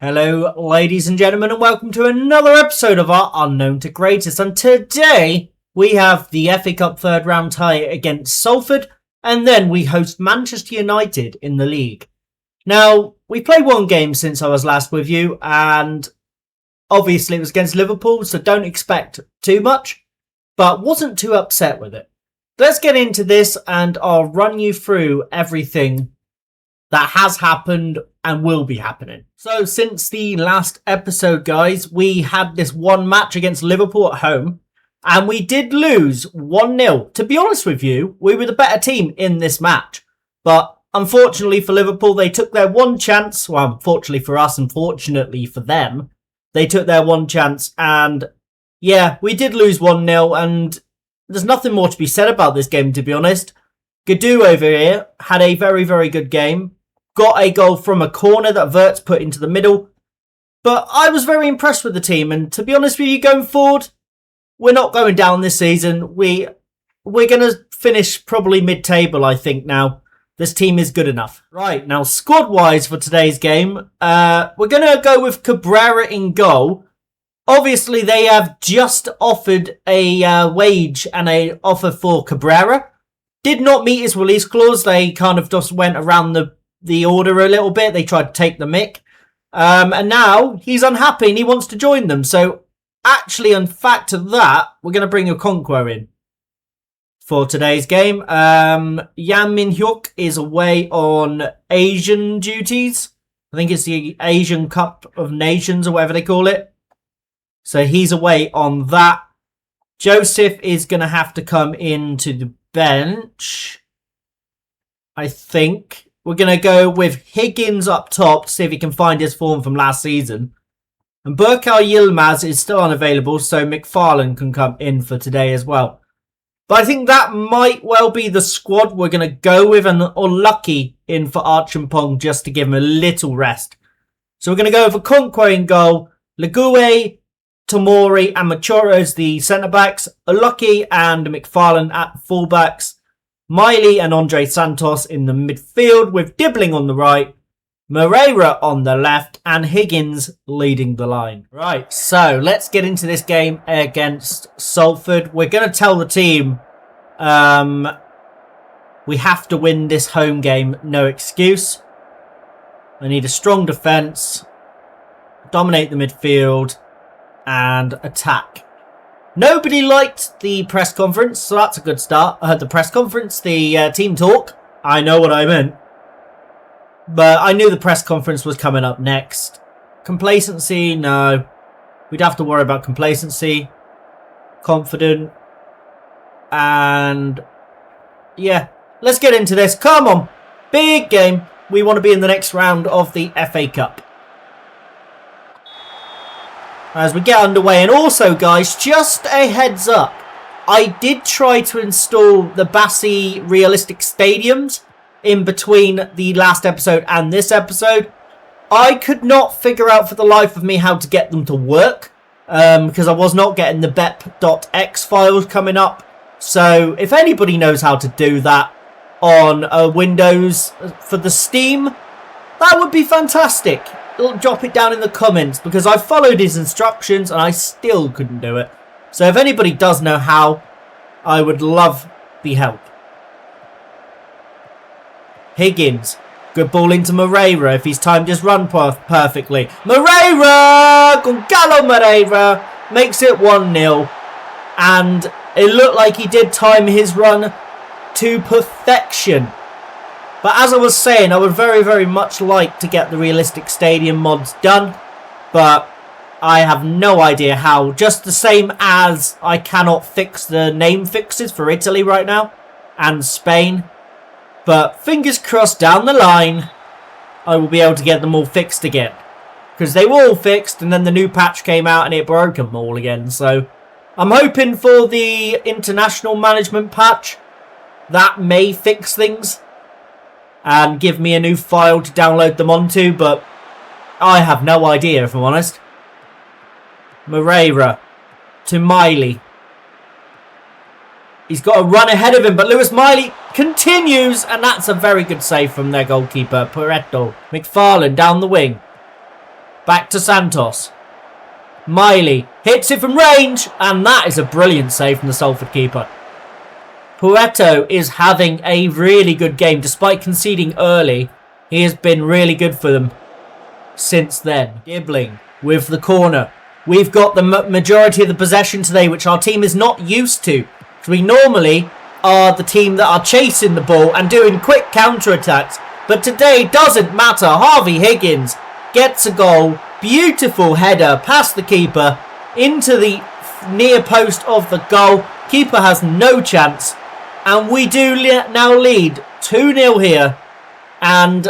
Hello, ladies and gentlemen, and welcome to another episode of our Unknown to Greatest. And today we have the FA Cup third round tie against Salford, and then we host Manchester United in the league. Now, we played one game since I was last with you, and obviously it was against Liverpool, so don't expect too much, but wasn't too upset with it. Let's get into this, and I'll run you through everything that has happened and will be happening. So since the last episode, guys, we had this one match against Liverpool at home, and we did lose 1-0. To be honest with you, we were the better team in this match. But unfortunately for Liverpool, they took their one chance. Well, unfortunately for us, unfortunately for them, they took their one chance. And yeah, we did lose 1-0, and there's nothing more to be said about this game, to be honest. Gadoo over here had a very, very good game. Got a goal from a corner that Wirtz put into the middle. But I was very impressed with the team. And to be honest with you, going forward, we're not going down this season. We're going to finish probably mid-table, I think, now. This team is good enough. Right, now squad-wise for today's game, we're going to go with Cabrera in goal. Obviously, they have just offered a wage and an offer for Cabrera. Did not meet his release clause. They kind of just went around the order a little bit. They tried to take the mick. And now he's unhappy and he wants to join them. So actually, in fact to that, we're going to bring Okonkwo in for today's game. Yan Min Hyuk is away on Asian duties. I think it's the Asian Cup of Nations or whatever they call it. So he's away on that. Joseph is going to have to come into the bench, I think. We're going to go with Higgins up top to see if he can find his form from last season. And Burkal Yilmaz is still unavailable, so McFarlane can come in for today as well. But I think that might well be the squad we're going to go with, and Unlucky in for Archampong just to give him a little rest. So we're going to go with Okonkwo in goal, Legue, Tomori and Machoro as the centre-backs, Unlucky and McFarlane at full-backs, Miley and Andre Santos in the midfield with Dibbling on the right, Moreira on the left, and Higgins leading the line. Right, so let's get into this game against Salford. We're going to tell the team we have to win this home game, no excuse. I need a strong defence, dominate the midfield, and attack. Nobody liked the press conference, so that's a good start. I heard the press conference, the team talk. I know what I meant. But I knew the press conference was coming up next. Complacency, no. We'd have to worry about complacency. Confident. And yeah, let's get into this. Come on. Big game. We want to be in the next round of the FA Cup. As we get underway. And also, guys, just a heads up. I did try to install the Bassi realistic stadiums in between the last episode and this episode. I could not figure out for the life of me how to get them to work. Because I was not getting the bep.x files coming up. So if anybody knows how to do that on Windows for the Steam, that would be fantastic. Drop it down in the comments, because I followed his instructions and I still couldn't do it. So if anybody does know how, I would love the help. Higgins. Good ball into Moreira if he's timed his run perfectly. Moreira! Gonzalo Moreira makes it 1-0. And it looked like he did time his run to perfection. But as I was saying, I would very, very much like to get the realistic stadium mods done. But I have no idea how. Just the same as I cannot fix the name fixes for Italy right now. And Spain. But fingers crossed down the line, I will be able to get them all fixed again. Because they were all fixed and then the new patch came out and it broke them all again. So I'm hoping for the international management patch. That may fix things and give me a new file to download them onto, but I have no idea, if I'm honest. Moreira to Miley. He's got a run ahead of him, but Lewis Miley continues, and that's a very good save from their goalkeeper, Pareto. McFarlane down the wing. Back to Santos. Miley hits it from range, and that is a brilliant save from the Salford keeper. Puerto is having a really good game. Despite conceding early, he has been really good for them since then. Dibbling with the corner. We've got the majority of the possession today, which our team is not used to. So we normally are the team that are chasing the ball and doing quick counter-attacks. But today doesn't matter. Harvey Higgins gets a goal. Beautiful header past the keeper into the near post of the goal. Keeper has no chance. And we do now lead 2-0 here. And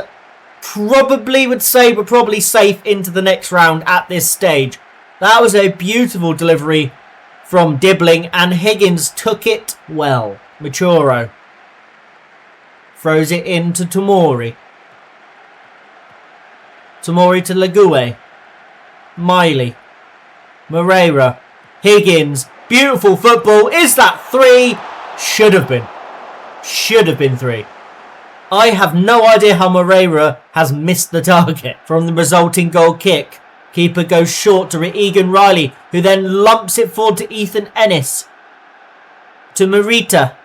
probably would say we're probably safe into the next round at this stage. That was a beautiful delivery from Dibbling, and Higgins took it well. Machoro throws it into Tomori. Tomori to Lague. Miley. Moreira. Higgins. Beautiful football. Is that 3? Should have been. Should have been 3. I have no idea how Moreira has missed the target from the resulting goal kick. Keeper goes short to Egan Riley, who then lumps it forward to Ethan Ennis. To Marita.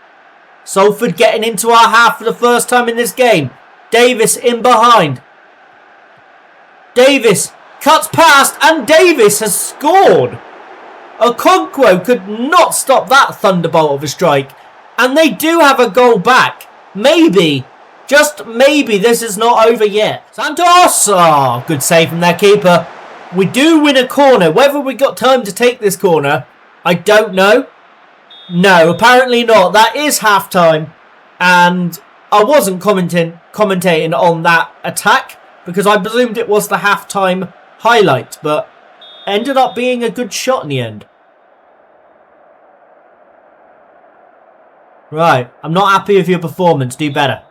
Salford getting into our half for the first time in this game. Davis in behind. Davis cuts past, and Davis has scored. Okonkwo could not stop that thunderbolt of a strike. And they do have a goal back. Maybe, just maybe, this is not over yet. Santos! Oh, good save from their keeper. We do win a corner. Whether we got time to take this corner, I don't know. No, apparently not. That is half-time. And I wasn't commentating on that attack because I presumed it was the half-time highlight. But ended up being a good shot in the end. Right, I'm not happy with your performance. Do better.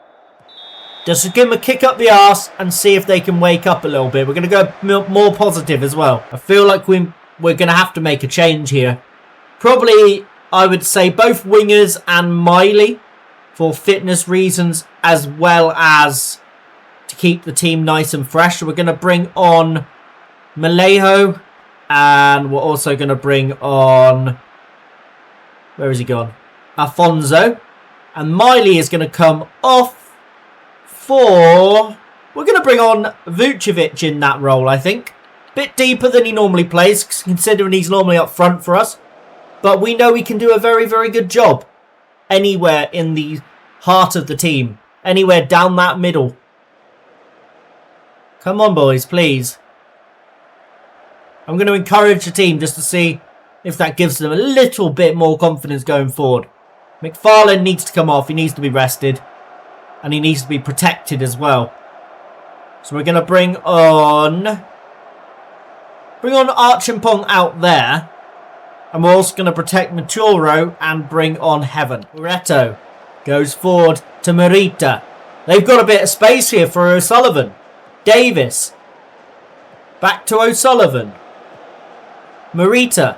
Just give them a kick up the arse and see if they can wake up a little bit. We're going to go more positive as well. I feel like we're going to have to make a change here. Probably, I would say, both wingers and Miley for fitness reasons as well as to keep the team nice and fresh. So we're going to bring on Malejo, and we're also going to bring on... Where has he gone? Afonso. And Miley is going to come off for... We're going to bring on Vucevic in that role, I think. Bit deeper than he normally plays, considering he's normally up front for us. But we know he can do a very, very good job anywhere in the heart of the team. Anywhere down that middle. Come on, boys, please. I'm going to encourage the team just to see if that gives them a little bit more confidence going forward. McFarlane needs to come off. He needs to be rested. And he needs to be protected as well. So we're going to bring on Archimpong out there. And we're also going to protect Machoro and bring on Heaven. Loretto goes forward to Marita. They've got a bit of space here for O'Sullivan. Davis. Back to O'Sullivan. Marita.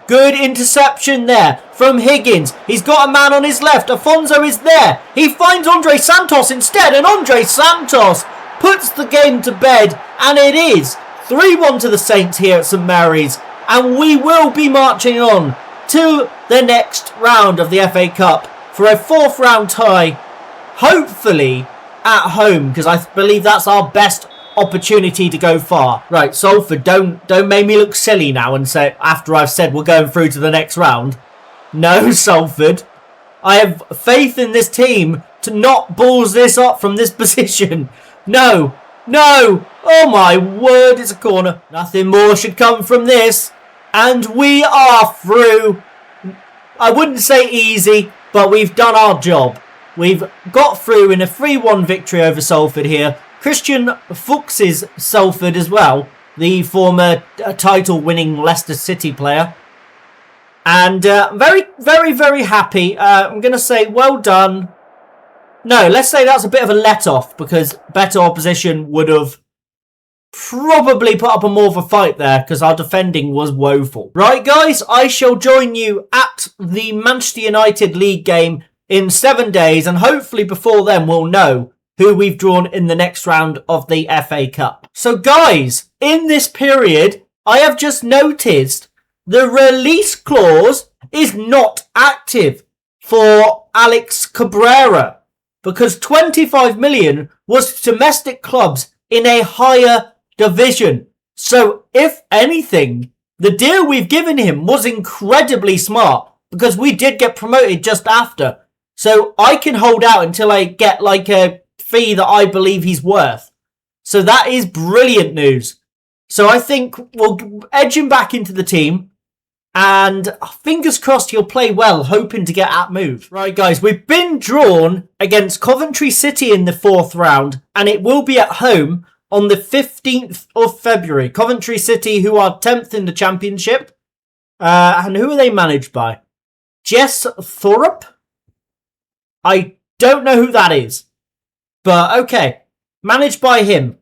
Good interception there from Higgins. He's got a man on his left. Afonso is there. He finds Andre Santos instead. And Andre Santos puts the game to bed. And it is 3-1 to the Saints here at St Mary's. And we will be marching on to the next round of the FA Cup for a 4th round tie. Hopefully at home, because I believe that's our best opportunity to go far. Right, Salford, don't make me look silly now and say, after I've said we're going through to the next round. No, Salford. I have faith in this team to not balls this up from this position. No. No. Oh my word, it's a corner. Nothing more should come from this. And we are through. I wouldn't say easy, but we've done our job. We've got through in a 3-1 victory over Salford here. Christian Fuchs's Salford as well, the former title-winning Leicester City player. And very, very, very happy. I'm going to say well done. No, let's say that's a bit of a let-off because better opposition would have probably put up a more of a fight there because our defending was woeful. Right, guys, I shall join you at the Manchester United League game in 7 days, and hopefully before then we'll know who we've drawn in the next round of the FA Cup. So guys, in this period, I have just noticed the release clause is not active for Alex Cabrera because 25 million was to domestic clubs in a higher division. So if anything, the deal we've given him was incredibly smart because we did get promoted just after. So I can hold out until I get like a fee that I believe he's worth. So that is brilliant news. So I think we'll edge him back into the team. And fingers crossed he'll play well, hoping to get at move. Right, guys, we've been drawn against Coventry City in the 4th round, and it will be at home on the 15th of February. Coventry City, who are 10th in the Championship. And who are they managed by? Jess Thorup? I don't know who that is. But, okay. Managed by him.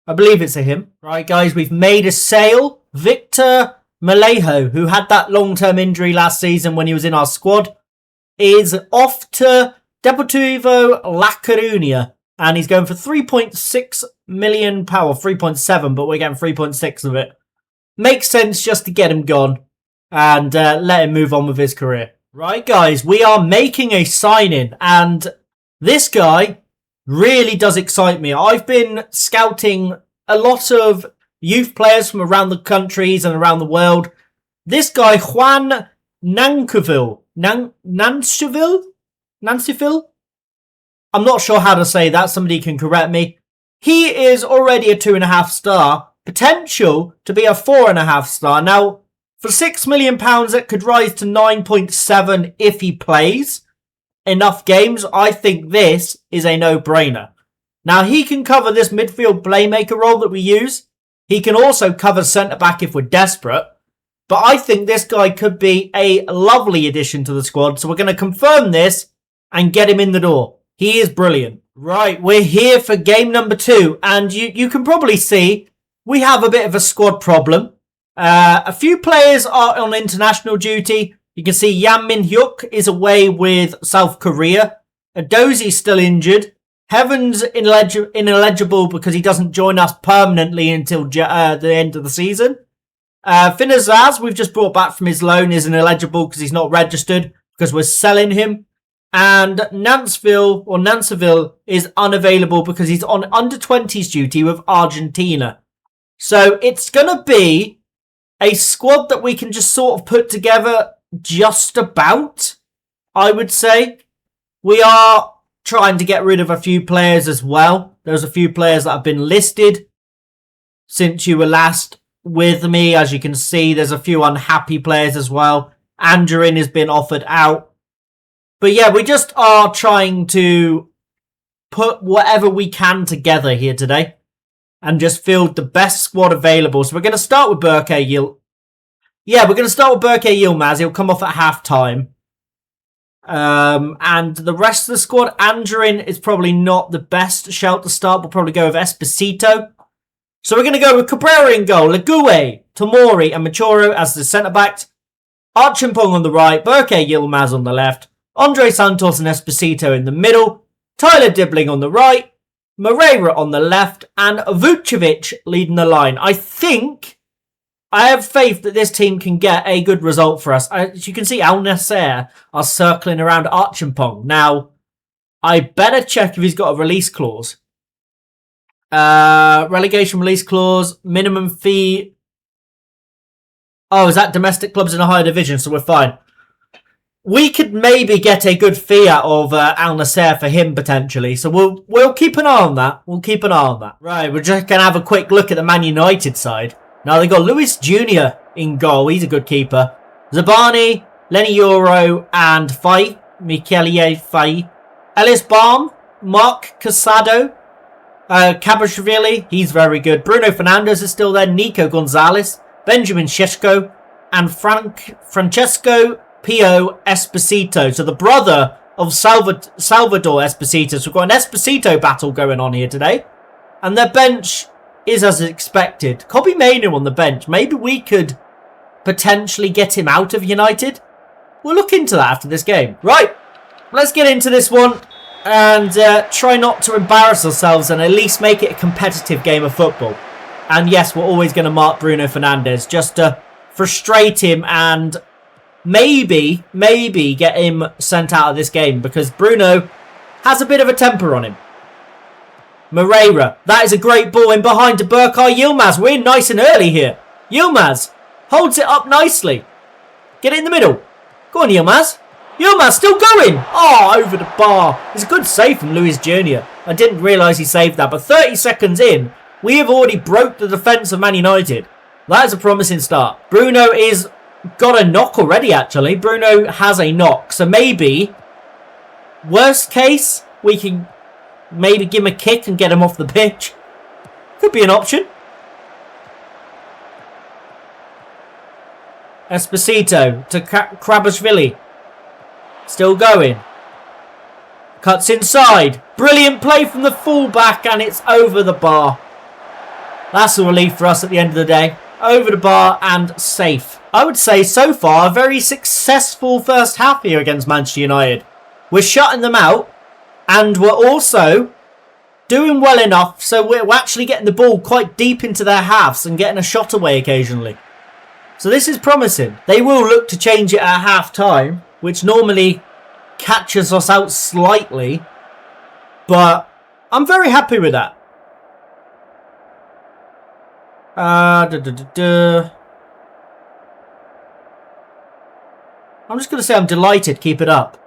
I believe it's a him. Right, guys, we've made a sale. Victor Malejo, who had that long-term injury last season when he was in our squad, is off to Deportivo La Coruña. And he's going for £3.6 million, 3.7, but we're getting 3.6 of it. Makes sense just to get him gone and let him move on with his career. Right, guys, we are making a sign-in, and this guy really does excite me. I've been scouting a lot of youth players from around the countries and around the world. This guy, Juan Nanceville. Nanceville? I'm not sure how to say that. Somebody can correct me. He is already a 2.5 star. Potential to be a 4.5 star. Now, for £6 million, it could rise to 9.7 if he plays enough games. I think this is a no-brainer. Now, he can cover this midfield playmaker role that we use. He can also cover centre-back if we're desperate. But I think this guy could be a lovely addition to the squad. So we're going to confirm this and get him in the door. He is brilliant. Right, we're here for game number 2. And you can probably see we have a bit of a squad problem. A few players are on international duty. You can see Yan Min-hyuk is away with South Korea. Adozi's still injured. Heaven's ineligible because he doesn't join us permanently until the end of the season. Finazaz, we've just brought back from his loan, is ineligible because he's not registered because we're selling him. And Nanceville is unavailable because he's on under-20s duty with Argentina. So it's going to be a squad that we can just sort of put together just about, I would say. We are trying to get rid of a few players as well. There's a few players that have been listed since you were last with me. As you can see, there's a few unhappy players as well. Angerin has been offered out. But yeah, we just are trying to put whatever we can together here today and just field the best squad available. So we're going to start with Berke Yilmaz. Yeah, we're going to start with Berke Yilmaz. He'll come off at half-time. And the rest of the squad, Angerin is probably not the best shout to start. We'll probably go with Esposito. So we're going to go with Cabrera in goal, Legue, Tomori and Machoro as the centre-backs. Archimpong on the right, Berke Yilmaz on the left, Andre Santos and Esposito in the middle, Tyler Dibbling on the right, Moreira on the left, and Vucevic leading the line. I have faith that this team can get a good result for us. As you can see, Al Nasser are circling around Archimpong. Now, I better check if he's got a release clause. Relegation release clause, minimum fee. Oh, is that domestic clubs in a higher division? So we're fine. We could maybe get a good fee out of Al Nasser for him potentially. So we'll keep an eye on that. Right, we're just going to have a quick look at the Man United side. Now, they've got Luis Jr. in goal. He's a good keeper. Zabani, Lenny Euro, and Michele Fai. Ellis Balm, Mark Casado, Cabashvili, he's very good. Bruno Fernandes is still there. Nico Gonzalez, Benjamin Sheshko, and Francesco Pio Esposito. So the brother of Salvador Esposito. So we've got an Esposito battle going on here today. And their bench is as expected. Kobe Mainoo on the bench. Maybe we could potentially get him out of United. We'll look into that after this game. Right, let's get into this one. and try not to embarrass ourselves and at least make it a competitive game of football. And yes, we're always going to mark Bruno Fernandes just to frustrate him and maybe get him sent out of this game, because Bruno has a bit of a temper on him. Moreira, that is a great ball in behind to Berkay Yilmaz. We're in nice and early here. Yilmaz holds it up nicely. Get it in the middle. Go on, Yilmaz. Yilmaz still going. Oh, over the bar. It's a good save from Luis Jr. I didn't realise he saved that, but 30 seconds in, we have already broke the defence of Man United. That is a promising start. Bruno is got a knock already, actually. Bruno has a knock. So maybe, worst case, we can maybe give him a kick and get him off the pitch. Could be an option. Esposito to Krabashvili. Still going. Cuts inside. Brilliant play from the fullback, and it's over the bar. That's a relief for us at the end of the day. Over the bar and safe. I would say so far a very successful first half here against Manchester United. We're shutting them out, and we're also doing well enough so we're actually getting the ball quite deep into their halves and getting a shot away occasionally. So this is promising. They will look to change it at half time, which normally catches us out slightly, but I'm very happy with that. I'm just going to say I'm delighted. Keep it up.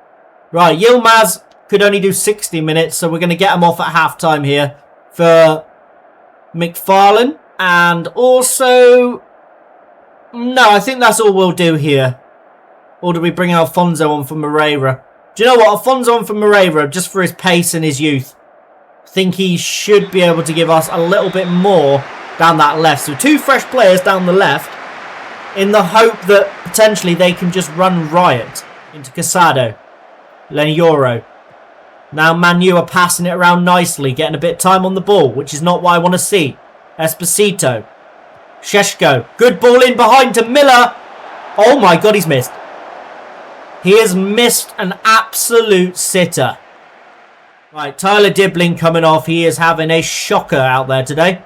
Right, Yilmaz could only do 60 minutes, so we're going to get him off at half-time here for McFarlane. And also, no, I think that's all we'll do here. Or do we bring Alfonso on for Moreira? Do you know what? Alfonso on for Moreira, just for his pace and his youth. I think he should be able to give us a little bit more down that left. So 2 fresh players down the left, in the hope that potentially they can just run riot into Casado. Lenioro. Now Manu are passing it around nicely, getting a bit of time on the ball, which is not what I want to see. Esposito. Sheshko. Good ball in behind to Miller. Oh my God, he's missed. He has missed an absolute sitter. Right, Tyler Dibling coming off. He is having a shocker out there today.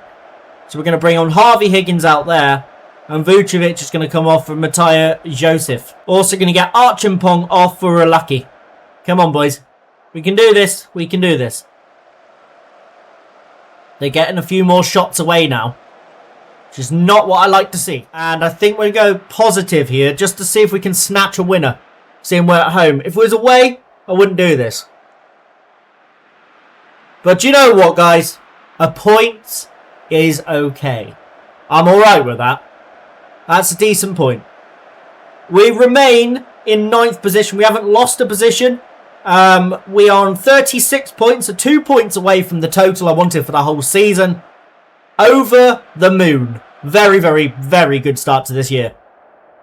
So we're going to bring on Harvey Higgins out there. And Vucevic is going to come off for Mattia Joseph. Also going to get Archimpong off for Lucky. Come on, boys. We can do this. We can do this. They're getting a few more shots away now, which is not what I like to see. And I think we'll go positive here just to see if we can snatch a winner. Seeing we're at home. If it was away, I wouldn't do this. But you know what, guys? A point is okay. I'm alright with that. That's a decent point. We remain in 9th position. We haven't lost a position. We are on 36 points, so 2 points away from the total I wanted for the whole season. Over the moon. Very, very, very good start to this year.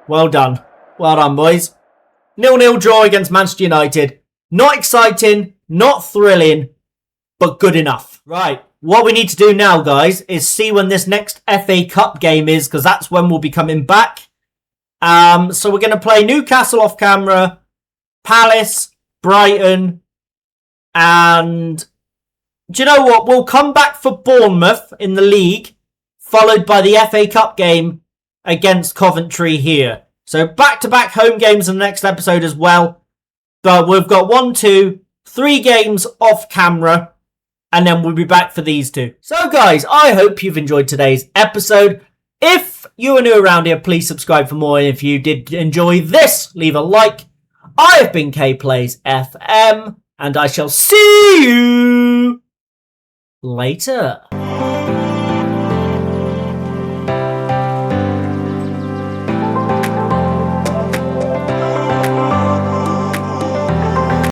Well done. Well done, boys. 0-0 draw against Manchester United. Not exciting, not thrilling, but good enough. Right, what we need to do now, guys, is see when this next FA Cup game is, because that's when we'll be coming back. So we're going to play Newcastle off camera, Palace, Brighton, and do you know what? We'll come back for Bournemouth in the league, followed by the FA Cup game against Coventry here. So back-to-back home games in the next episode as well. But we've got 1, 2, 3 games off camera, and then we'll be back for these 2. So guys, I hope you've enjoyed today's episode. If you are new around here, please subscribe for more. And if you did enjoy this, leave a like. I have been K-PlaysFM, and I shall see you later.